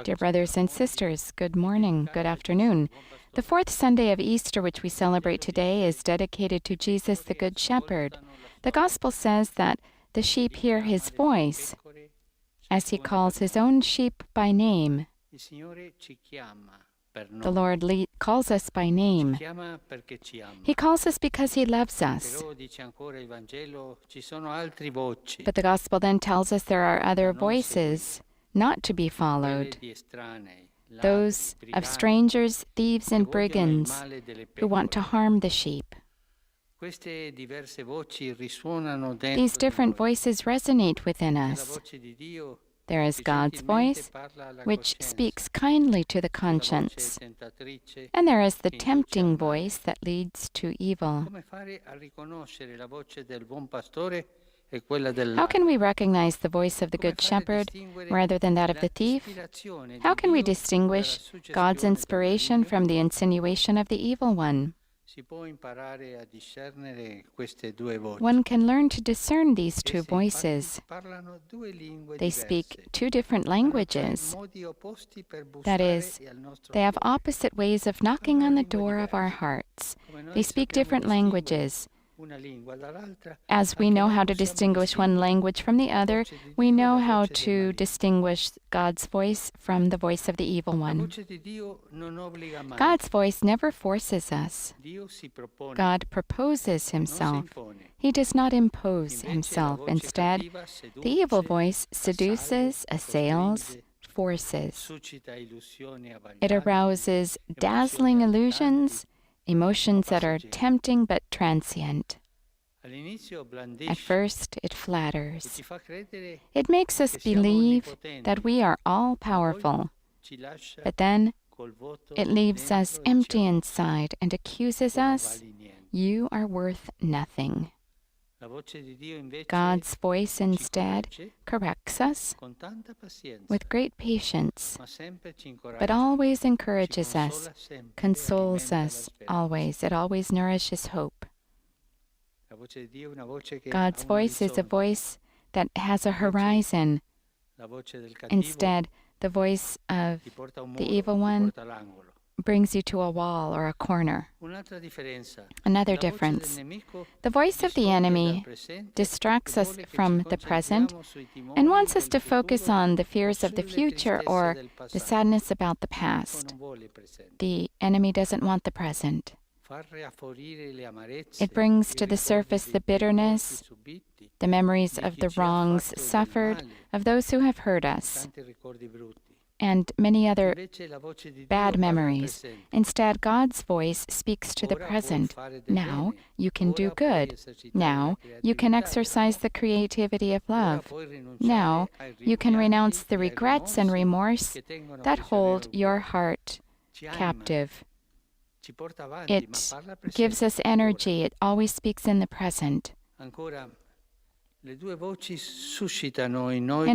Dear brothers and sisters, good morning, good afternoon. The fourth Sunday of Easter, which we celebrate today, is dedicated to Jesus the Good Shepherd. The Gospel says that the sheep hear his voice as he calls his own sheep by name. The Lord calls us by name. He calls us because he loves us. But the Gospel then tells us there are other voices not to be followed, those of strangers, thieves, and brigands who want to harm the sheep. These different voices resonate within us. There is God's voice, which speaks kindly to the conscience, and there is the tempting voice that leads to evil. How can we recognize the voice of the Good Shepherd rather than that of the thief? How can we distinguish God's inspiration from the insinuation of the evil one? One can learn to discern these two voices. They speak two different languages. That is, they have opposite ways of knocking on the door of our hearts. They speak different languages. As we know how to distinguish one language from the other, we know how to distinguish God's voice from the voice of the evil one. God's voice never forces us. God proposes himself. He does not impose himself. Instead, the evil voice seduces, assails, forces. It arouses dazzling illusions, emotions that are tempting but transient. At first, it flatters. It makes us believe that we are all-powerful, but then it leaves us empty inside and accuses us, "You are worth nothing." God's voice instead corrects us with great patience, but always encourages us, consoles us always. It always nourishes hope. God's voice is a voice that has a horizon. Instead, the voice of the evil one brings you to a wall or a corner. Another difference. The voice of the enemy distracts us from the present and wants us to focus on the fears of the future or the sadness about the past. The enemy doesn't want the present. It brings to the surface the bitterness, the memories of the wrongs suffered, of those who have hurt us, and many other bad memories. Instead, God's voice speaks to the present. Now you can do good. Now you can exercise the creativity of love. Now you can renounce the regrets and remorse that hold your heart captive. It gives us energy. It always speaks in the present. In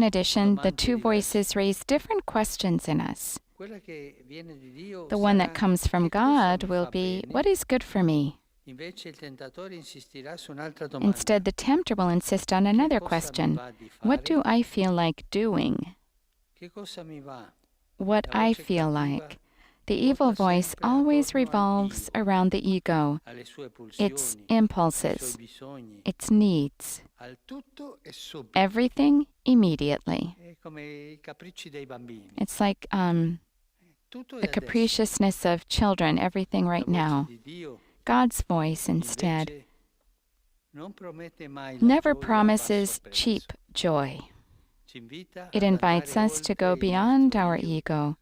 addition, the two voices raise different questions in us. The one that comes from God will be, "What is good for me?" Instead, the tempter will insist on another question, "What do I feel like doing?" What I feel like. The evil voice always revolves around the ego, its impulses, its needs. Everything immediately. It's like the capriciousness of children, everything right now. God's voice, instead, never promises cheap joy. It invites us to go beyond our ego,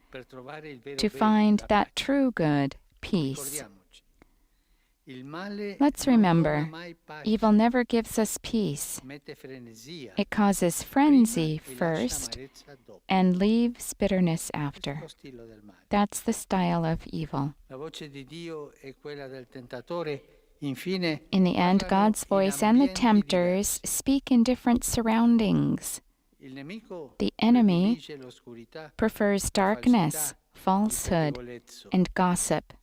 to find that true good, peace. Let's remember, evil never gives us peace. It causes frenzy first and leaves bitterness after. That's the style of evil. In the end, God's voice and the tempters speak in different surroundings. The enemy prefers darkness, falsehood, and gossip.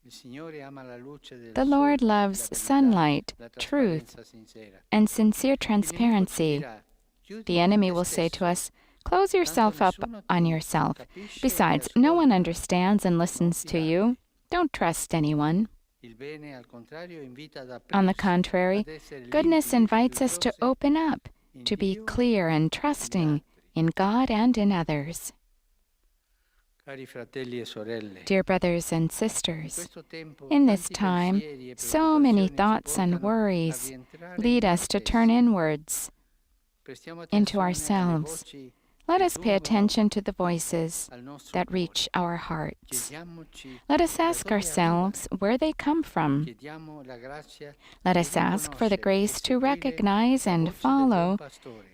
The Lord loves sunlight, truth, and sincere transparency. The enemy will say to us, Close yourself up on yourself. Besides, no one understands and listens to you. Don't trust anyone. On the contrary, goodness invites us to open up, to be clear and trusting in God and in others. Dear brothers and sisters, in this time, so many thoughts and worries lead us to turn inwards into ourselves. Let us pay attention to the voices that reach our hearts. Let us ask ourselves where they come from. Let us ask for the grace to recognize and follow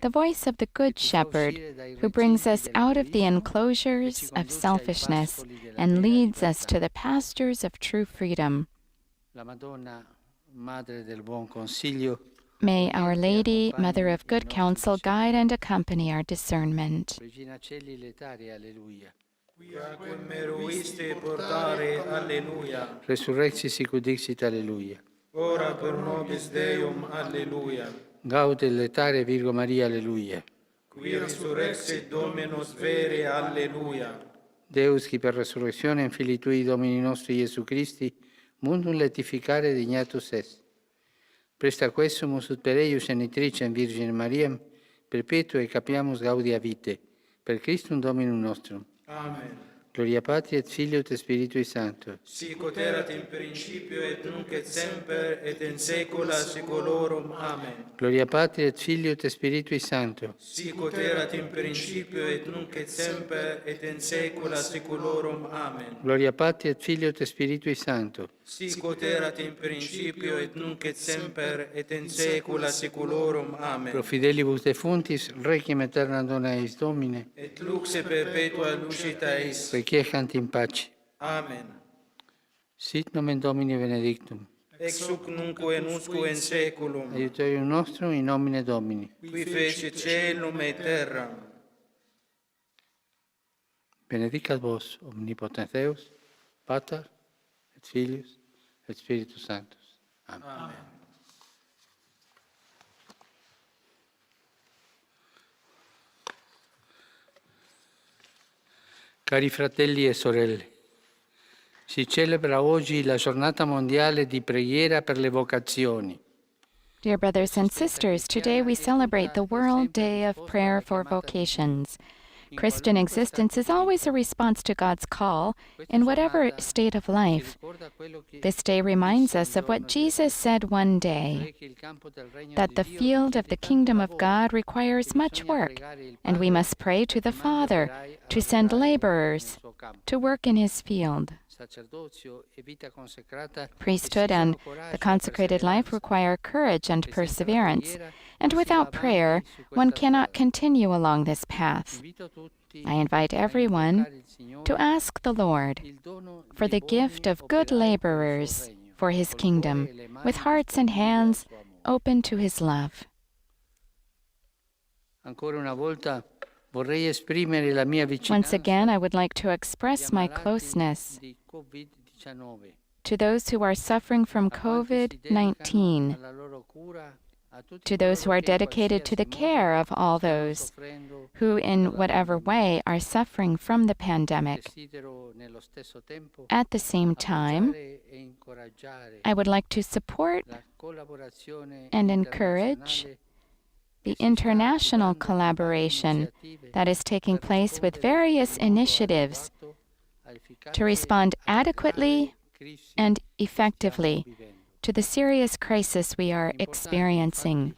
the voice of the Good Shepherd, who brings us out of the enclosures of selfishness and leads us to the pastures of true freedom. May Our Lady, Mother of Good Counsel, guide and accompany our discernment. Regina Coeli, letare, alleluia. Quiaque meruiste portare, alleluia. Resurrexit sic ut dixit, alleluia. Ora pro nobis Deum, alleluia. Gaude letare, Virgo Maria, alleluia. Qui resurrexit Dominus vere, alleluia. Deus, qui per resurrectione in Filii Tui, Domini nostri Iesu Christi, mundum letificare dignatus est. Presta quesumus ut per eius genitricem Virgine Mariam, perpetue capiamus gaudia vitae, per Christum Dominum nostrum. Amen. Gloria Patri et Filio et Spiritui Sancto. Sic ut erat in principio et nunc et semper et in saecula saeculorum. Amen. Gloria Patri et Filio et Spiritui Sancto. Sic ut erat in principio et nunc et semper et in saecula saeculorum. Amen. Gloria Patri et Filio et Spiritui Sancto. Sic ut erat in principio et nunc et semper et in saecula saeculorum. Amen. Pro fidelibus defuntis, requiem aeterna dona eis Domine. Et lux perpetua lucita eis. Requiescant in pace. Amen. Sit nomen Domini benedictum. Ex hoc nunc et usque in saeculum. Aiuterium nostrum in nomine Domini. Qui fecit caelum et terram. Benedicat vos, omnipotens Deus, Pater, et Filius, et Spiritus Sanctus. Amen. Amen. Cari fratelli e sorelle, si celebra oggi la giornata mondiale di preghiera per le vocazioni. Dear brothers and sisters, today we celebrate the World Day of Prayer for Vocations. Christian existence is always a response to God's call in whatever state of life. This day reminds us of what Jesus said one day, that the field of the kingdom of God requires much work, and we must pray to the Father to send laborers to work in his field. Priesthood and the consecrated life require courage and perseverance, and without prayer, one cannot continue along this path. I invite everyone to ask the Lord for the gift of good laborers for his kingdom, with hearts and hands open to his love. Once again, I would like to express my closeness to those who are suffering from COVID-19, to those who are dedicated to the care of all those who, in whatever way, are suffering from the pandemic. At the same time, I would like to support and encourage the international collaboration that is taking place with various initiatives to respond adequately and effectively to the serious crisis we are experiencing.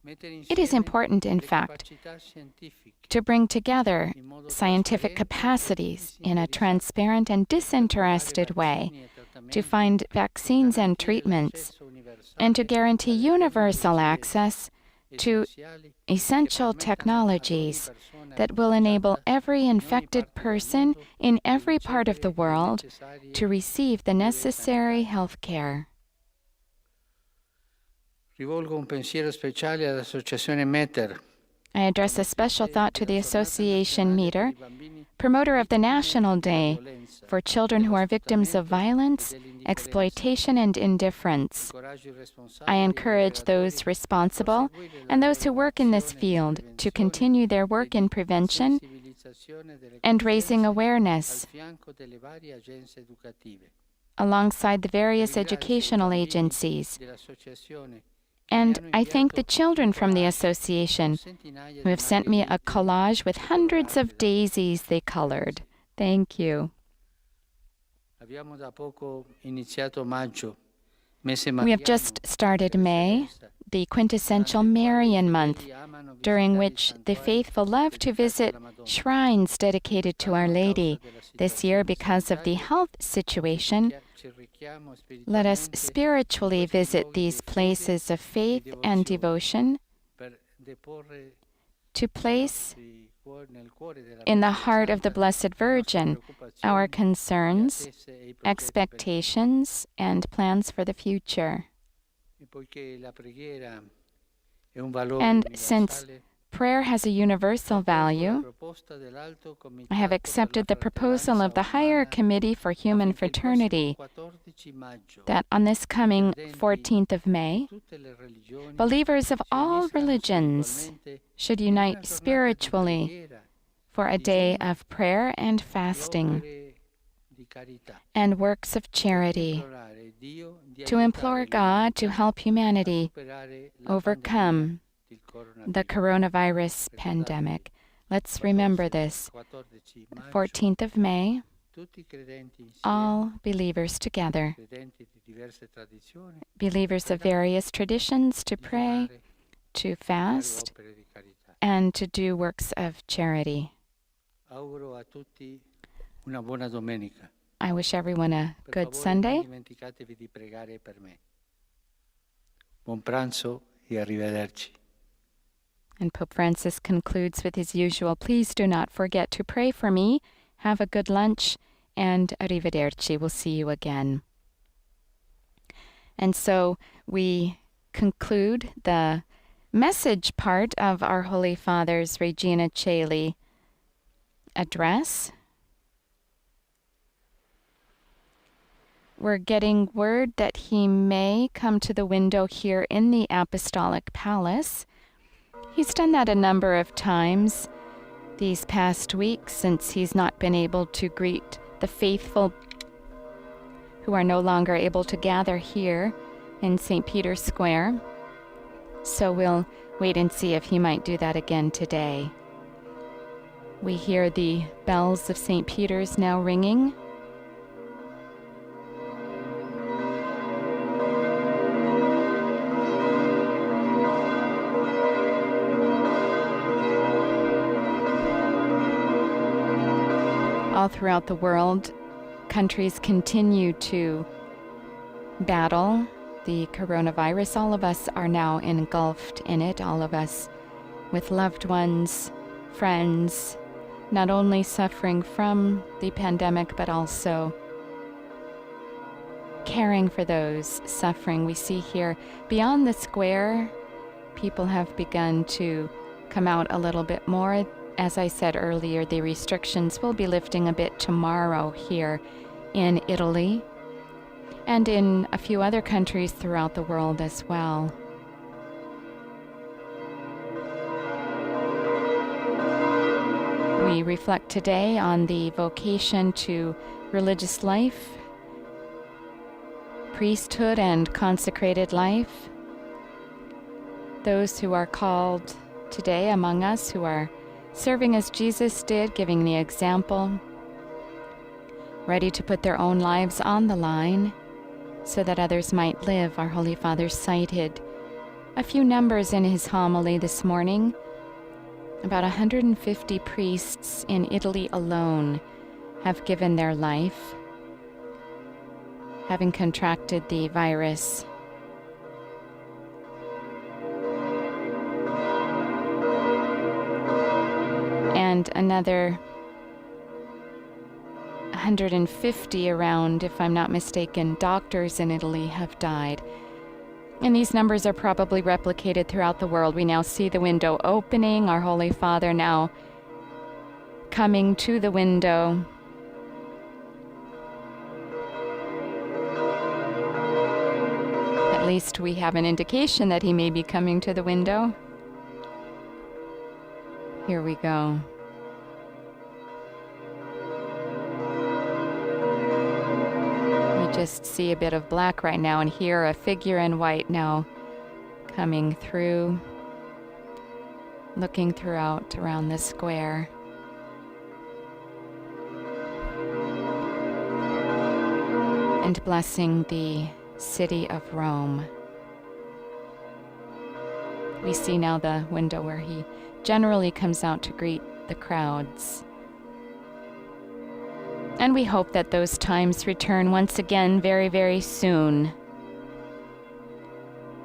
It is important, in fact, to bring together scientific capacities in a transparent and disinterested way, to find vaccines and treatments, and to guarantee universal access to essential technologies that will enable every infected person in every part of the world to receive the necessary health care. I address a special thought to the Association Meter, promoter of the National Day for children who are victims of violence, exploitation, and indifference. I encourage those responsible and those who work in this field to continue their work in prevention and raising awareness alongside the various educational agencies. And I thank the children from the association who have sent me a collage with hundreds of daisies they colored. Thank you. We have just started May, the quintessential Marian month, during which the faithful love to visit shrines dedicated to Our Lady. This year, because of the health situation, let us spiritually visit these places of faith and devotion to place in the heart of the Blessed Virgin our concerns, expectations, and plans for the future. And since prayer has a universal value, I have accepted the proposal of the Higher Committee for Human Fraternity that on this coming 14th of May, believers of all religions should unite spiritually for a day of prayer and fasting and works of charity to implore God to help humanity overcome the coronavirus pandemic. Let's remember this. 14th of May, all believers together, believers of various traditions, to pray, to fast, and to do works of charity. I wish everyone a good Sunday. Buon pranzo e arrivederci. And Pope Francis concludes with his usual, please do not forget to pray for me. Have a good lunch, and arrivederci. We'll see you again. And so we conclude the message part of our Holy Father's Regina Coeli address. We're getting word that he may come to the window here in the Apostolic Palace. He's done that a number of times these past weeks since he's not been able to greet the faithful who are no longer able to gather here in St. Peter's Square. So we'll wait and see if he might do that again today. We hear the bells of St. Peter's now ringing. All throughout the world, countries continue to battle the coronavirus. All of us are now engulfed in it, all of us with loved ones, friends, not only suffering from the pandemic, but also caring for those suffering. We see here beyond the square, people have begun to come out a little bit more. As I said earlier, the restrictions will be lifting a bit tomorrow here in Italy and in a few other countries throughout the world as well. We reflect today on the vocation to religious life, priesthood, and consecrated life. Those who are called today among us who are serving as Jesus did, giving the example, ready to put their own lives on the line so that others might live. Our Holy Father cited a few numbers in his homily this morning. About 150 priests in Italy alone have given their life, having contracted the virus. And another 150 around, if I'm not mistaken, doctors in Italy have died. And these numbers are probably replicated throughout the world. We now see the window opening. Our Holy Father now coming to the window. At least we have an indication that he may be coming to the window. Here we go. We just see a bit of black right now and hear a figure in white now coming through, looking throughout around the square. And blessing the city of Rome. We see now the window where he generally comes out to greet the crowds. And we hope that those times return once again very, very soon,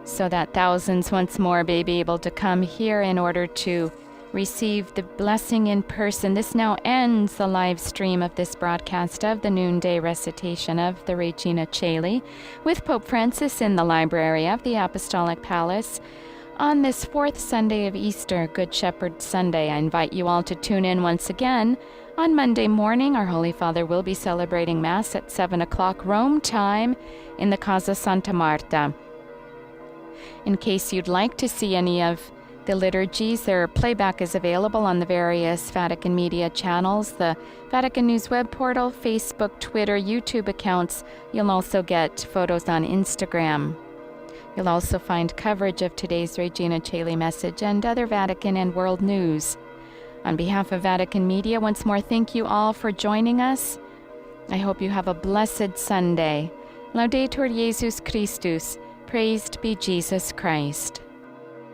so that thousands once more may be able to come here in order to receive the blessing in person. This now ends the live stream of this broadcast of the noonday recitation of the Regina Coeli with Pope Francis in the library of the Apostolic Palace on this fourth Sunday of Easter, Good Shepherd Sunday. I invite you all to tune in once again. On Monday morning, our Holy Father will be celebrating Mass at 7 o'clock Rome time in the Casa Santa Marta. In case you'd like to see any of the liturgies, their playback is available on the various Vatican media channels, the Vatican News web portal, Facebook, Twitter, YouTube accounts. You'll also get photos on Instagram. You'll also find coverage of today's Regina Coeli message and other Vatican and world news. On behalf of Vatican Media, once more, thank you all for joining us. I hope you have a blessed Sunday. Laudetur Jesus Christus. Praised be Jesus Christ.